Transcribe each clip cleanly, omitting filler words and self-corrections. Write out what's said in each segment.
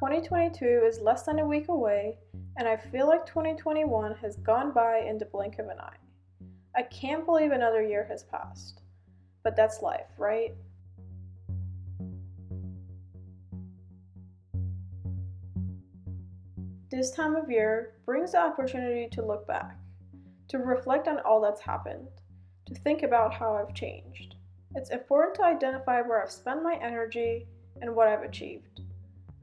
2022 is less than a week away, and I feel like 2021 has gone by in the blink of an eye. I can't believe another year has passed. But that's life, right? This time of year brings the opportunity to look back, to reflect on all that's happened, to think about how I've changed. It's important to identify where I've spent my energy and what I've achieved.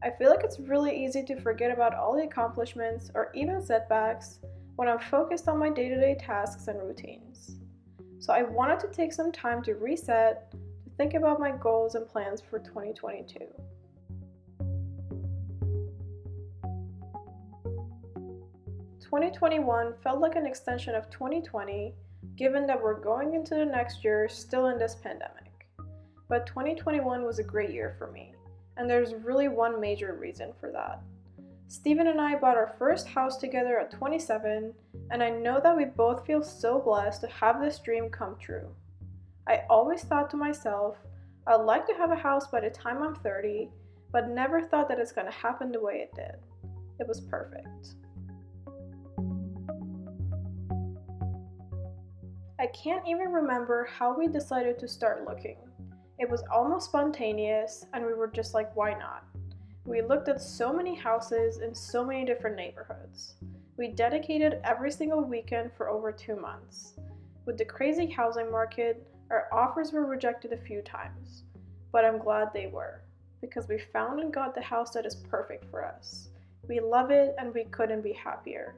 I feel like it's really easy to forget about all the accomplishments or even setbacks when I'm focused on my day-to-day tasks and routines. So I wanted to take some time to reset, to think about my goals and plans for 2022. 2021 felt like an extension of 2020, given that we're going into the next year still in this pandemic. But 2021 was a great year for me, and there's really one major reason for that. Steven and I bought our first house together at 27, and I know that we both feel so blessed to have this dream come true. I always thought to myself, I'd like to have a house by the time I'm 30, but never thought that it's going to happen the way it did. It was perfect. I can't even remember how we decided to start looking. It was almost spontaneous, and we were just like, why not? We looked at so many houses in so many different neighborhoods. We dedicated every single weekend for over 2 months. With the crazy housing market, our offers were rejected a few times, but I'm glad they were, because we found and got the house that is perfect for us. We love it and we couldn't be happier.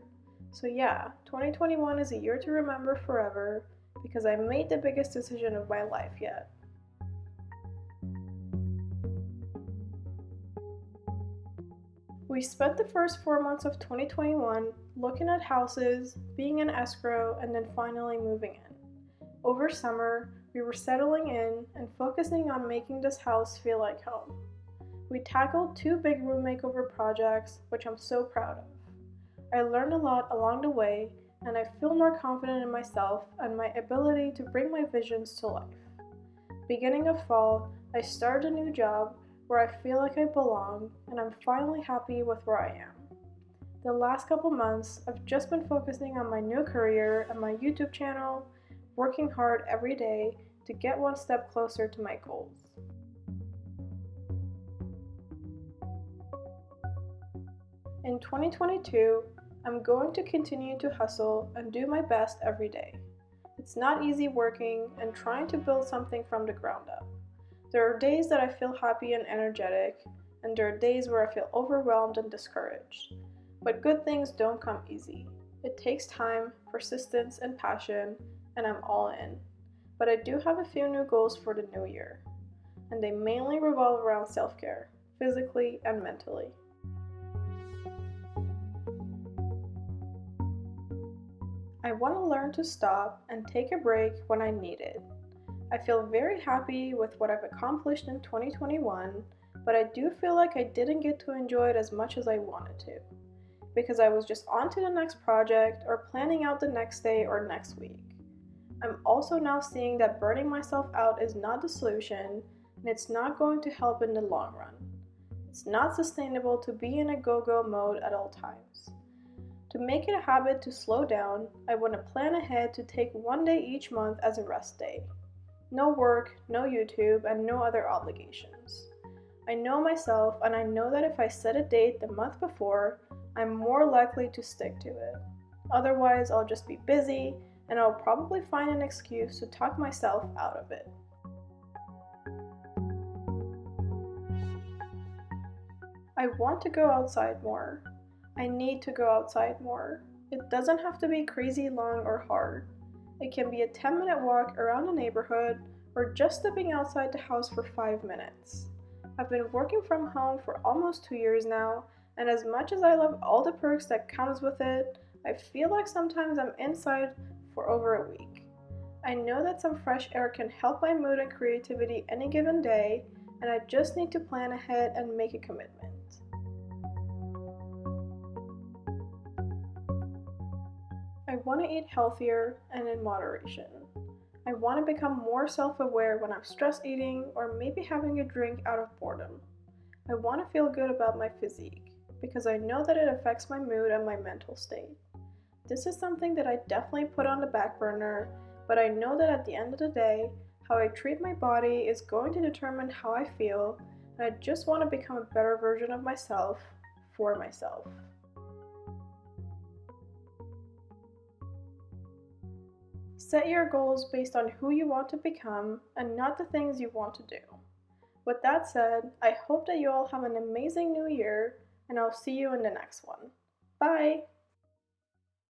So yeah, 2021 is a year to remember forever because I made the biggest decision of my life yet. We spent the first 4 months of 2021 looking at houses, being in escrow, and then finally moving in. Over summer, we were settling in and focusing on making this house feel like home. We tackled 2 big room makeover projects, which I'm so proud of. I learned a lot along the way, and I feel more confident in myself and my ability to bring my visions to life. Beginning of fall, I started a new job where I feel like I belong, and I'm finally happy with where I am. The last couple months, I've just been focusing on my new career and my YouTube channel, working hard every day to get one step closer to my goals. In 2022, I'm going to continue to hustle and do my best every day. It's not easy working and trying to build something from the ground up. There are days that I feel happy and energetic, and there are days where I feel overwhelmed and discouraged. But good things don't come easy. It takes time, persistence, and passion, and I'm all in. But I do have a few new goals for the new year, and they mainly revolve around self-care, physically and mentally. I want to learn to stop and take a break when I need it. I feel very happy with what I've accomplished in 2021, but I do feel like I didn't get to enjoy it as much as I wanted to, because I was just on to the next project or planning out the next day or next week. I'm also now seeing that burning myself out is not the solution, and it's not going to help in the long run. It's not sustainable to be in a go-go mode at all times. To make it a habit to slow down, I want to plan ahead to take one day each month as a rest day. No work, no YouTube, and no other obligations. I know myself, and I know that if I set a date the month before, I'm more likely to stick to it. Otherwise, I'll just be busy, and I'll probably find an excuse to talk myself out of it. I want to go outside more. I need to go outside more. It doesn't have to be crazy long or hard. It can be a 10-minute walk around the neighborhood or just stepping outside the house for 5 minutes. I've been working from home for almost 2 years now, and as much as I love all the perks that comes with it, I feel like sometimes I'm inside for over a week. I know that some fresh air can help my mood and creativity any given day, and I just need to plan ahead and make a commitment. I want to eat healthier and in moderation. I want to become more self-aware when I'm stress eating or maybe having a drink out of boredom. I want to feel good about my physique because I know that it affects my mood and my mental state. This is something that I definitely put on the back burner, but I know that at the end of the day, how I treat my body is going to determine how I feel, and I just want to become a better version of myself for myself. Set your goals based on who you want to become and not the things you want to do. With that said, I hope that you all have an amazing new year, and I'll see you in the next one. Bye!